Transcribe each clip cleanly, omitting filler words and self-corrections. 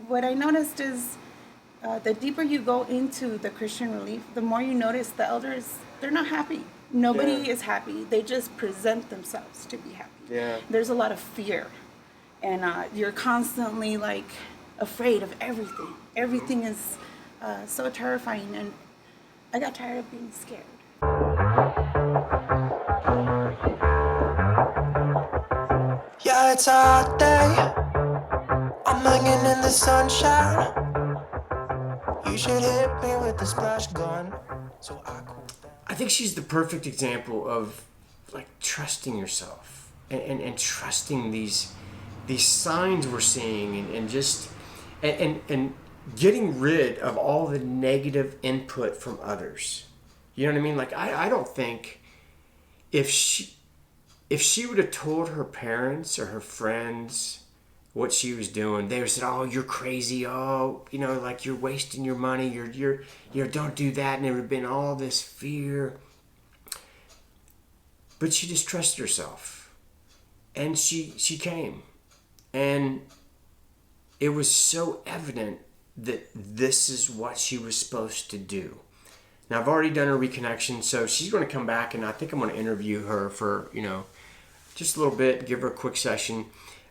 what I noticed is the deeper you go into the Christian relief, the more you notice the elders, they're not happy. Nobody is happy. They just present themselves to be happy. Yeah. There's a lot of fear. And you're constantly like afraid of everything. Everything is so terrifying. And I got tired of being scared. Yeah, it's a hot day. I'm hanging in the sunshine. You should hit me with the splash gun so I cool down. I think she's the perfect example of like trusting yourself and trusting these signs we're seeing and just and getting rid of all the negative input from others. You know what I mean? Like I don't think if she would have told her parents or her friends what she was doing, they would have said, "Oh, you're crazy. Oh, you know, like you're wasting your money. You're don't do that." And there would have been all this fear. But she just trusted herself, and she came, and it was so evident that this is what she was supposed to do. Now I've already done a reconnection, so she's going to come back, and I think I'm going to interview her for just a little bit, give her a quick session.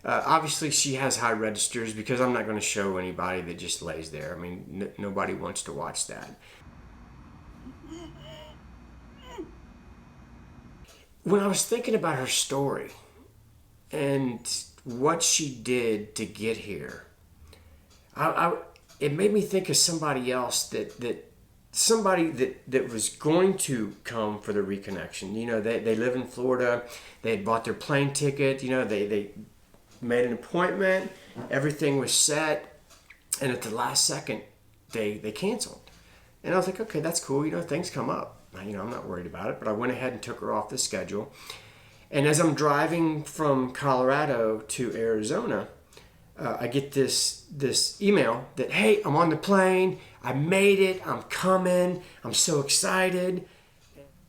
Obviously, she has high registers because I'm not going to show anybody that just lays there. I mean, nobody wants to watch that. When I was thinking about her story and what she did to get here, it made me think of somebody else that was going to come for the reconnection. You know, they live in Florida. They had bought their plane ticket. You know, they made an appointment. Everything was set, and at the last second, they canceled. And I was like, okay, that's cool. You know, things come up. I'm not worried about it. But I went ahead and took her off the schedule. And as I'm driving from Colorado to Arizona, I get this email that, hey, I'm on the plane. I made it. I'm coming. I'm so excited.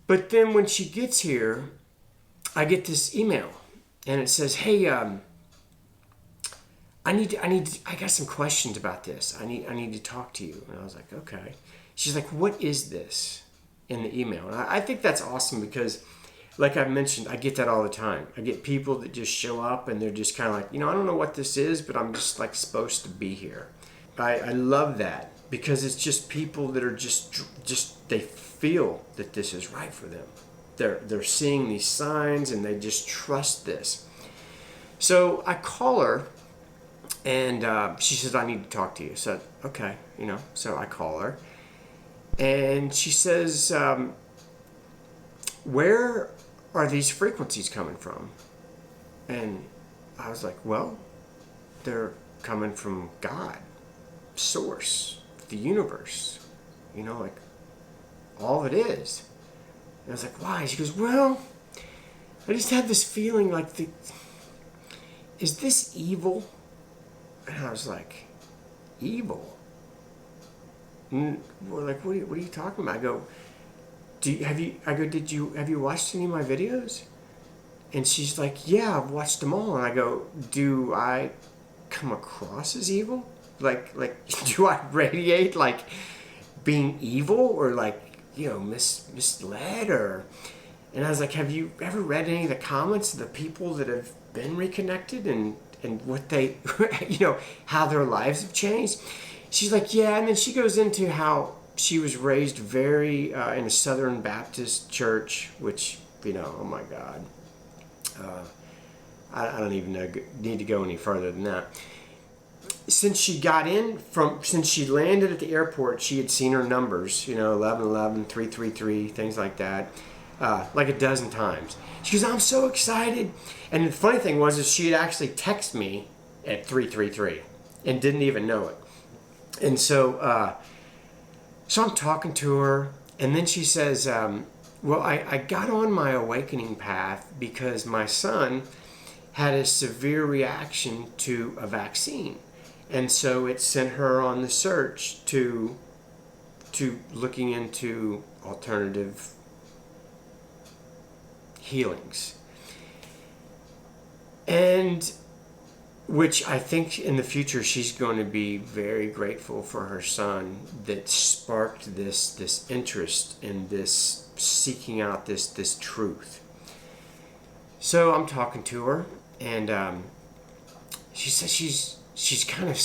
But then when she gets here, I get this email, and it says, hey, I got some questions about this. I need to talk to you. And I was like, okay. She's like, what is this in the email? And I think that's awesome because, like I mentioned, I get that all the time. I get people that just show up and they're just kind of like, I don't know what this is, but I'm just like supposed to be here. I love that because it's just people that are just they feel that this is right for them. They're seeing these signs and they just trust this. So I call her and she says, I need to talk to you. So, okay, so I call her and she says, where are these frequencies coming from? And I was like, well, they're coming from God, source, the universe, like all it is. And I was like, why? She goes, well, I just have this feeling like is this evil? And I was like, evil? We're like, what are you talking about? I go, have you watched any of my videos? And she's like, yeah, I've watched them all. And I go, do I come across as evil? Like, do I radiate like being evil or like, misled or? And I was like, have you ever read any of the comments of the people that have been reconnected and what they, how their lives have changed? She's like, yeah. And then she goes into how she was raised very in a Southern Baptist church, which, oh my God. I don't even need to go any further than that. Since she landed at the airport, she had seen her numbers, 1111, 333, things like that, like a dozen times. She goes, I'm so excited. And the funny thing was she had actually texted me at 333 and didn't even know it. And so I'm talking to her, and then she says, well, I got on my awakening path because my son had a severe reaction to a vaccine. And so it sent her on the search to looking into alternative healings. And Which I think in the future she's going to be very grateful for her son that sparked this interest in this seeking out this truth. So I'm talking to her, and she says she's kind of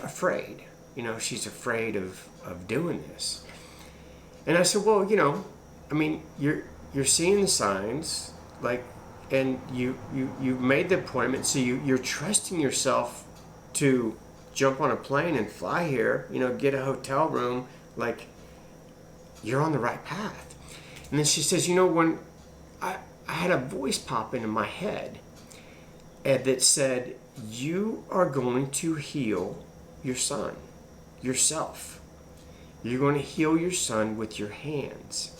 afraid. You know, she's afraid of doing this. And I said, well, you know, I mean, you're seeing the signs, like. And you made the appointment, so you're trusting yourself to jump on a plane and fly here, you know, get a hotel room, like you're on the right path. And then she says, you know, when I had a voice pop into my head that said, you are going to heal your son, yourself. You're going to heal your son with your hands.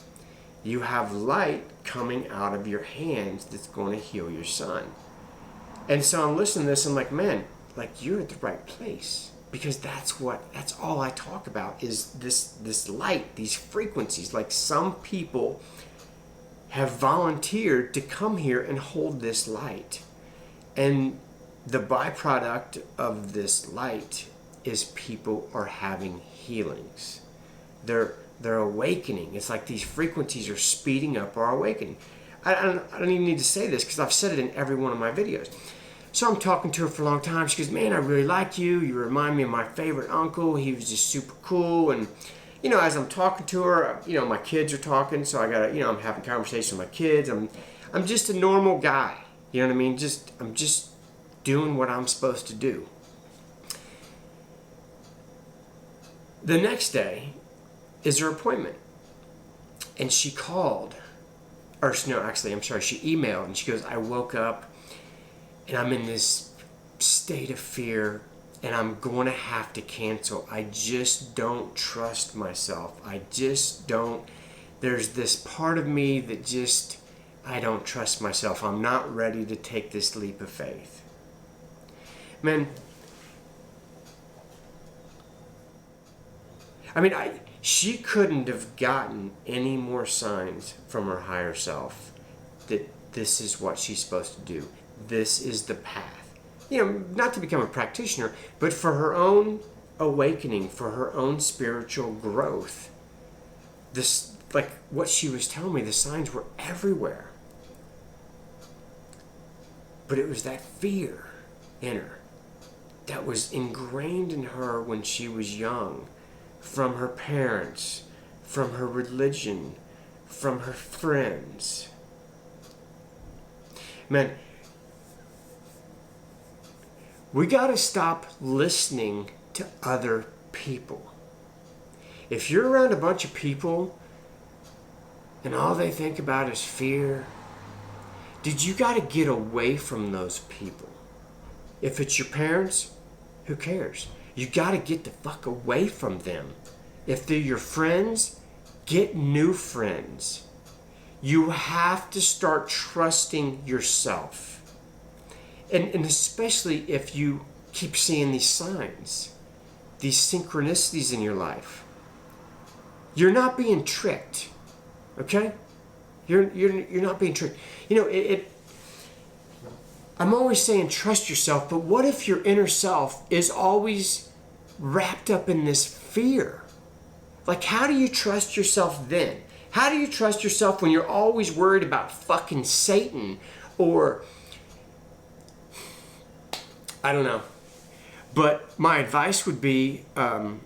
You have light coming out of your hands that's going to heal your son. And so I'm listening to this, I'm like, man, like you're at the right place. Because that's all I talk about is this light, these frequencies. Like some people have volunteered to come here and hold this light. And the byproduct of this light is people are having healings. They're awakening. It's like these frequencies are speeding up our awakening. I don't even need to say this because I've said it in every one of my videos. So I'm talking to her for a long time. She goes, man, I really like you. You remind me of my favorite uncle. He was just super cool. And, you know, as I'm talking to her, you know, my kids are talking. So I got to, you know, I'm having conversations with my kids. I'm just a normal guy. You know what I mean? I'm just doing what I'm supposed to do. The next day is her appointment. And she called, or no, actually, I'm sorry, she emailed and she goes, I woke up and I'm in this state of fear and I'm going to have to cancel. I just don't trust myself. I just don't, there's this part of me that just, I don't trust myself. I'm not ready to take this leap of faith. Man, I mean, she couldn't have gotten any more signs from her higher self that this is what she's supposed to do. This is the path. You know, not to become a practitioner, but for her own awakening, for her own spiritual growth. This, like what she was telling me, the signs were everywhere. But it was that fear in her that was ingrained in her when she was young. From her parents, from her religion, from her friends. Man, we got to stop listening to other people. If you're around a bunch of people and all they think about is fear, dude, you got to get away from those people. If it's your parents, who cares? You got to get the fuck away from them. If they're your friends, get new friends. You have to start trusting yourself. And especially if you keep seeing these signs, these synchronicities in your life. You're not being tricked, okay? You're not being tricked. You know, I'm always saying trust yourself, but what if your inner self is always wrapped up in this fear? Like, how do you trust yourself then? How do you trust yourself when you're always worried about fucking Satan or, I don't know. But my advice would be, I'm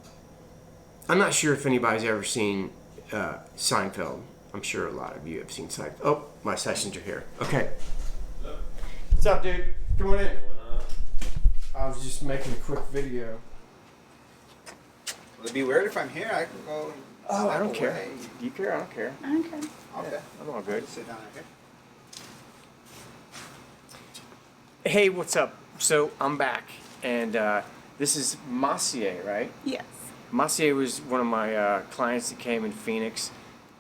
not sure if anybody's ever seen Seinfeld. I'm sure a lot of you have seen Seinfeld. Oh, my sessions are here. Okay. What's up, dude? Come on in. I was just making a quick video. Will it be weird if I'm here? I can go. Oh, I don't care. You care? I don't care. I don't care. Okay. Yeah, I'm all good. Sit down right here. Hey, what's up? So I'm back, and this is Maisie, right? Yes. Maisie was one of my clients that came in Phoenix,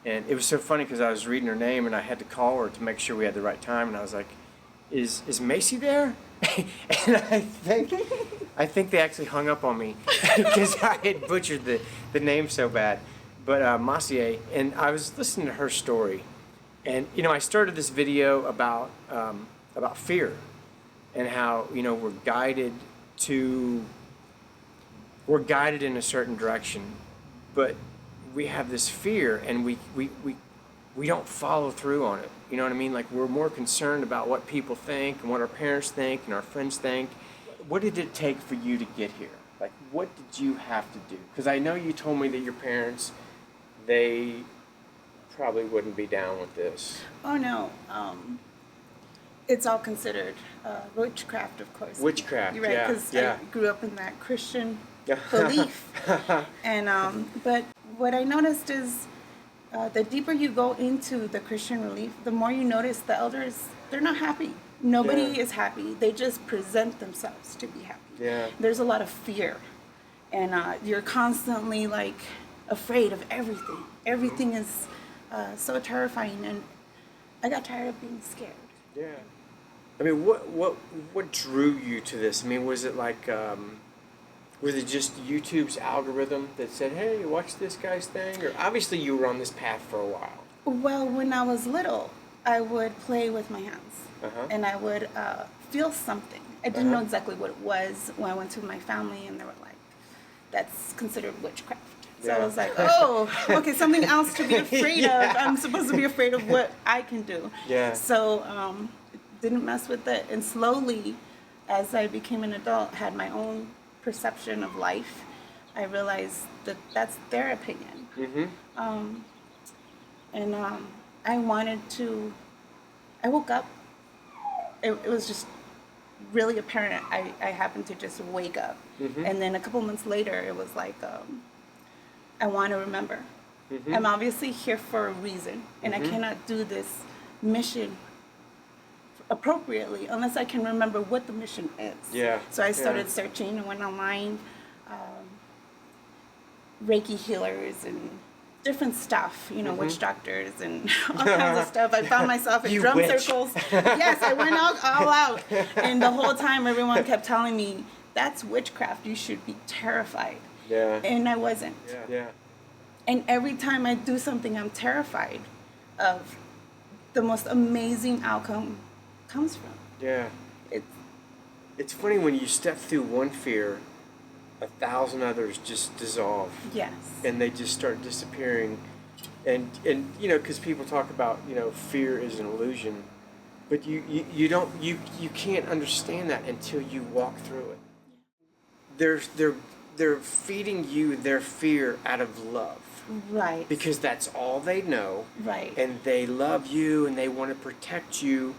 and it was so funny because I was reading her name, and I had to call her to make sure we had the right time, and I was like, "Is Maisie there?" And I think they actually hung up on me because I had butchered the name so bad. But Maisie, and I was listening to her story, and you know, I started this video about fear, and how, you know, we're guided in a certain direction, but we have this fear, and we don't follow through on it. You know what I mean? Like, we're more concerned about what people think and what our parents think and our friends think. What did it take for you to get here? Like, what did you have to do? Because I know you told me that your parents, they probably wouldn't be down with this. Oh no, it's all considered witchcraft, of course. Witchcraft, You're right, yeah, because yeah. I grew up in that Christian belief. And but what I noticed is the deeper you go into the Christian belief, the more you notice the elders, they're not happy. Nobody Yeah. is happy. They just present themselves to be happy. Yeah. There's a lot of fear, and you're constantly like afraid of everything. Everything is so terrifying, and I got tired of being scared. Yeah. I mean, what drew you to this? I mean, was it like, was it just YouTube's algorithm that said, hey, watch this guy's thing? Or obviously you were on this path for a while. Well, when I was little, I would play with my hands, and I would feel something. I didn't know exactly what it was when I went to my family, and they were like, that's considered witchcraft. So I was like, oh, okay, something else to be afraid of. I'm supposed to be afraid of what I can do. Yeah. So didn't mess with it. And slowly, as I became an adult, had my own perception of life, I realized that that's their opinion. And I wanted to, I woke up, it was just really apparent. I happened to just wake up. And then a couple months later, it was like, I want to remember. I'm obviously here for a reason, and I cannot do this mission appropriately unless I can remember what the mission is. Yeah. So I started searching and went online, Reiki healers and different stuff, you know, witch doctors and all kinds of stuff. I found myself in You drum witch. circles. Yes, I went all out. And the whole time everyone kept telling me, that's witchcraft, you should be terrified. Yeah. And I wasn't. Yeah. And every time I do something I'm terrified of, the most amazing outcome comes from. Yeah. It's funny when you step through one fear, 1,000 others just dissolve. Yes. And they just start disappearing. And you know, because people talk about, you know, fear is an illusion, but you can't understand that until you walk through it. They're feeding you their fear out of love. Right. Because that's all they know. Right. And they love you and they want to protect you,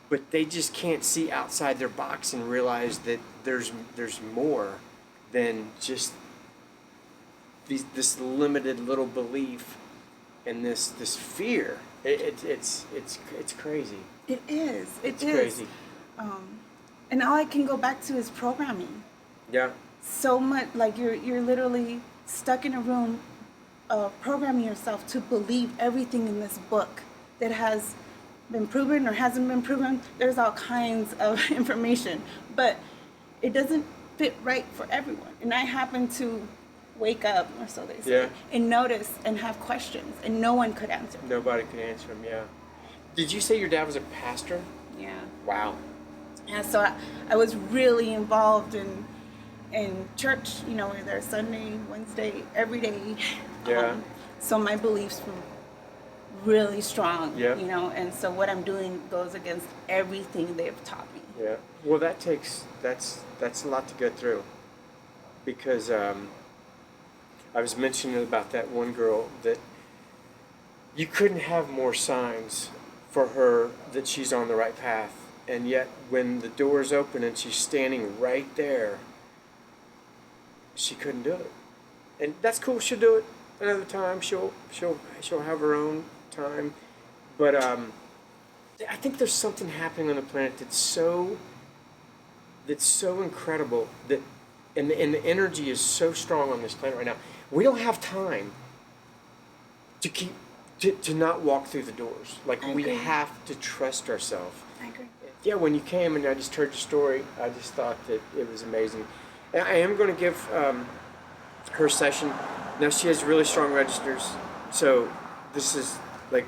but they just can't see outside their box and realize that there's more than just this limited little belief and this fear. It's crazy. It is. It's It is. crazy. And all I can go back to is programming. Yeah. So much, like you're literally stuck in a room, programming yourself to believe everything in this book that has been proven or hasn't been proven. There's all kinds of information, but it doesn't fit right for everyone. And I happen to wake up, or so they say, and notice and have questions, and no one could answer. Nobody could answer them. Yeah. Did you say your dad was a pastor? Yeah. Wow. And so I was really involved in church, you know, we're there Sunday, Wednesday, every day. Yeah. So my beliefs were really strong, Yeah. you know, and so what I'm doing goes against everything they've taught me. Yeah. Well, that's a lot to go through, because I was mentioning about that one girl that you couldn't have more signs for her that she's on the right path, and yet when the door's open and she's standing right there, she couldn't do it. And that's cool. She'll do it another time. She'll have her own time. But I think there's something happening on the planet that's so incredible, that and the energy is so strong on this planet right now. We don't have time to not walk through the doors. Like, we have to trust ourselves. I agree. Yeah, when you came and I just heard your story, I just thought that it was amazing. And I am going to give her session. Now, she has really strong registers, so this is like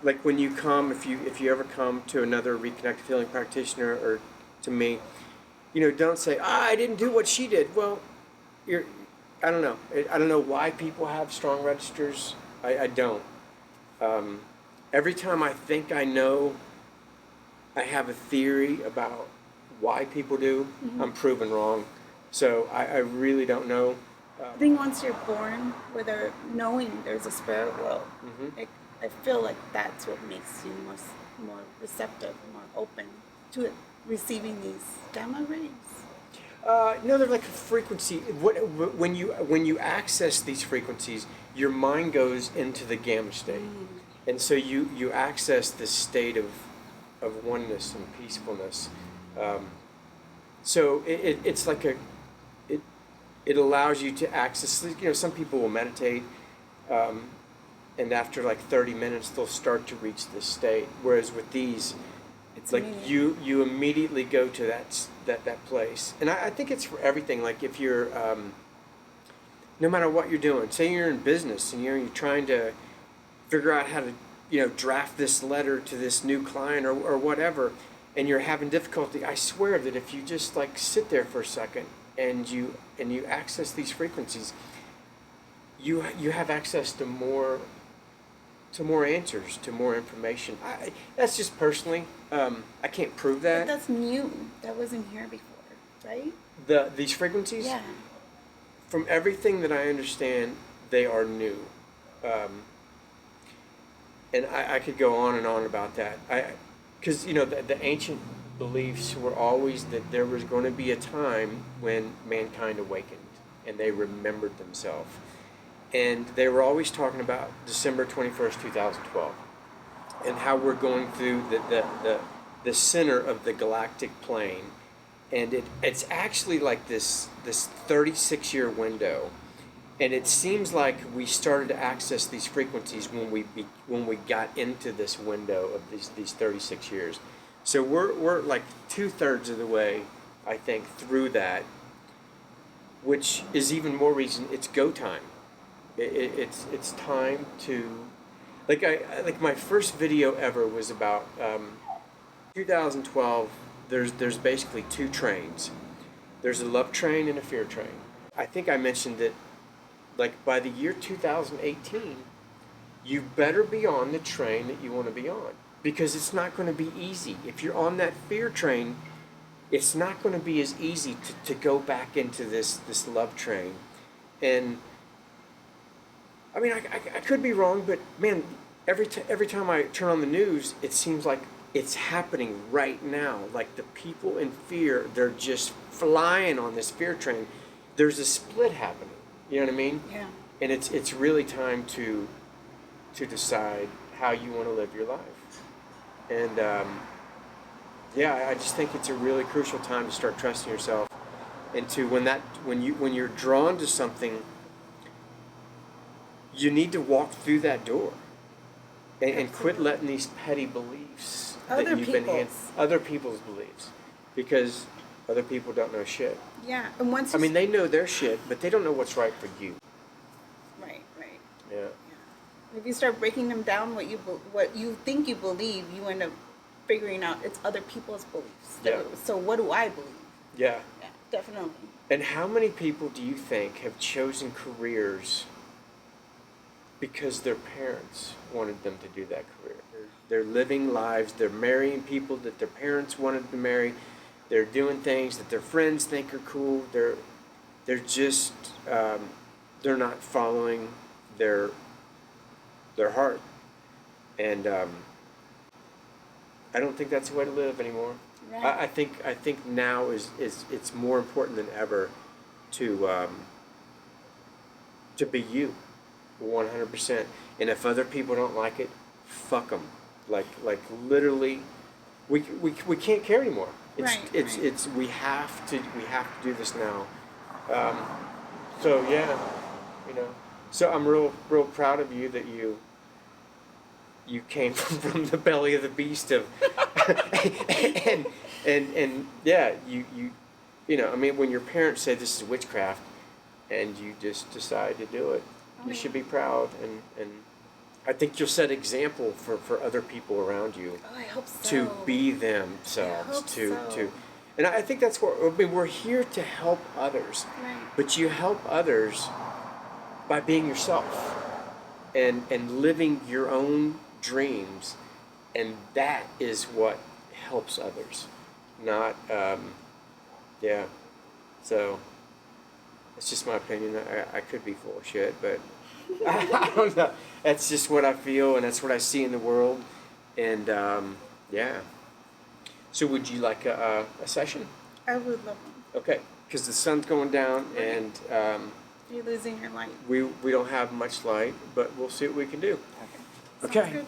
like when you come, if you ever come to another Reconnective Healing practitioner or to me, don't say, I didn't do what she did. Well, I don't know. I don't know why people have strong registers. I don't. Every time I think I know, I have a theory about why people do, I'm proven wrong. So I really don't know. I think once you're born with knowing there's a spirit world, I feel like that's what makes you more receptive, more open to it, receiving these gamma rays. No, they're like a frequency. When you access these frequencies, your mind goes into the gamma state, and so you access this state of oneness and peacefulness. So it's like it allows you to access. Some people will meditate, and after like 30 minutes, they'll start to reach this state. Whereas with these, it's like you immediately go to that place. And I think it's for everything. Like if you're, no matter what you're doing, say you're in business and you're trying to figure out how to draft this letter to this new client or whatever, and you're having difficulty, I swear that if you just like sit there for a second and you access these frequencies, you have access to more answers, to more information. That's just personally. I can't prove that. But that's new. That wasn't here before, right? These frequencies? Yeah. From everything that I understand, they are new. And I could go on and on about that. Because the ancient beliefs were always that there was going to be a time when mankind awakened and they remembered themselves. And they were always talking about December 21st, 2012, and how we're going through the center of the galactic plane. And it's actually like this 36-year window. And it seems like we started to access these frequencies when we got into this window of these 36 years. So we're like 2/3 of the way, I think, through that, which is even more reason it's go time. It's time to, like my first video ever was about 2012. There's basically two trains. There's a love train and a fear train. I think I mentioned that, like by the year 2018, you better be on the train that you want to be on, because it's not going to be easy. If you're on that fear train, it's not going to be as easy to go back into this love train. And I mean, I could be wrong, but man, every time I turn on the news, it seems like it's happening right now. Like the people in fear, they're just flying on this fear train. There's a split happening. You know what I mean? Yeah. And it's really time to decide how you want to live your life. And I just think it's a really crucial time to start trusting yourself, and to when you're drawn to something, you need to walk through that door and quit letting these petty beliefs Other other people's beliefs, because other people don't know shit. Yeah, and once I mean, they know their shit, but they don't know what's right for you. Right. Yeah. If you start breaking them down, what you think you believe, you end up figuring out it's other people's beliefs. Yeah. So what do I believe? Yeah. Yeah, definitely. And how many people do you think have chosen careers because their parents wanted them to do that career? They're living lives, they're marrying people that their parents wanted to marry, they're doing things that their friends think are cool, they're just, they're not following their heart. And I don't think that's the way to live anymore. Right. I think now is it's more important than ever to be you, 100%. And if other people don't like it, fuck them. Like literally, we can't care anymore. It's we have to do this now. So yeah, So I'm real proud of you that you came from the belly of the beast of, and yeah, I mean, when your parents say this is witchcraft, and you just decide to do it, you should be proud, and I think you'll set example for other people around you Oh, I hope so. to be themselves. I hope so. And I think that's what I mean. We're here to help others, Right. but you help others by being yourself and living your own dreams, and that is what helps others. Not, yeah. So it's just my opinion. I could be full of shit, but I don't know. That's just what I feel, and that's what I see in the world, and yeah. So would you like a session? I would love them. Okay, because the sun's going down, and You're losing your light. we don't have much light, but we'll see what we can do. Sounds Okay. good.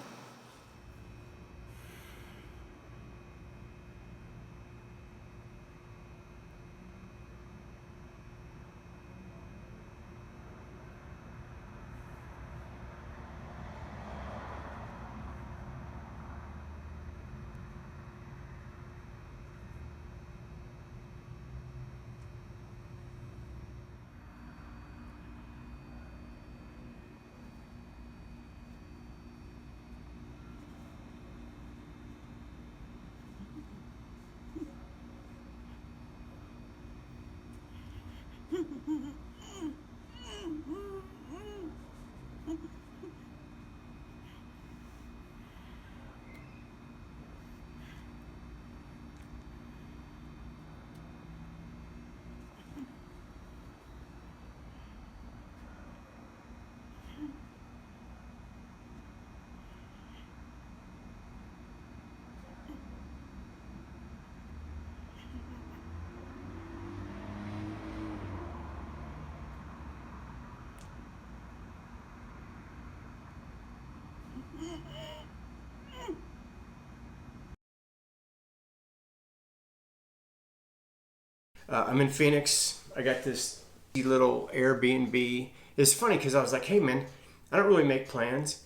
I'm in Phoenix. I got this little Airbnb. It's funny because I was like, hey man, I don't really make plans.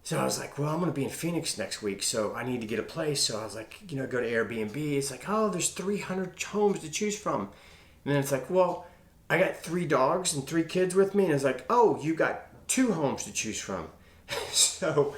So I was like, well, I'm going to be in Phoenix next week, so I need to get a place. So I was like, go to Airbnb. It's like, oh, there's 300 homes to choose from. And then it's like, well, I got 3 dogs and 3 kids with me. And it's like, oh, you got 2 homes to choose from. So,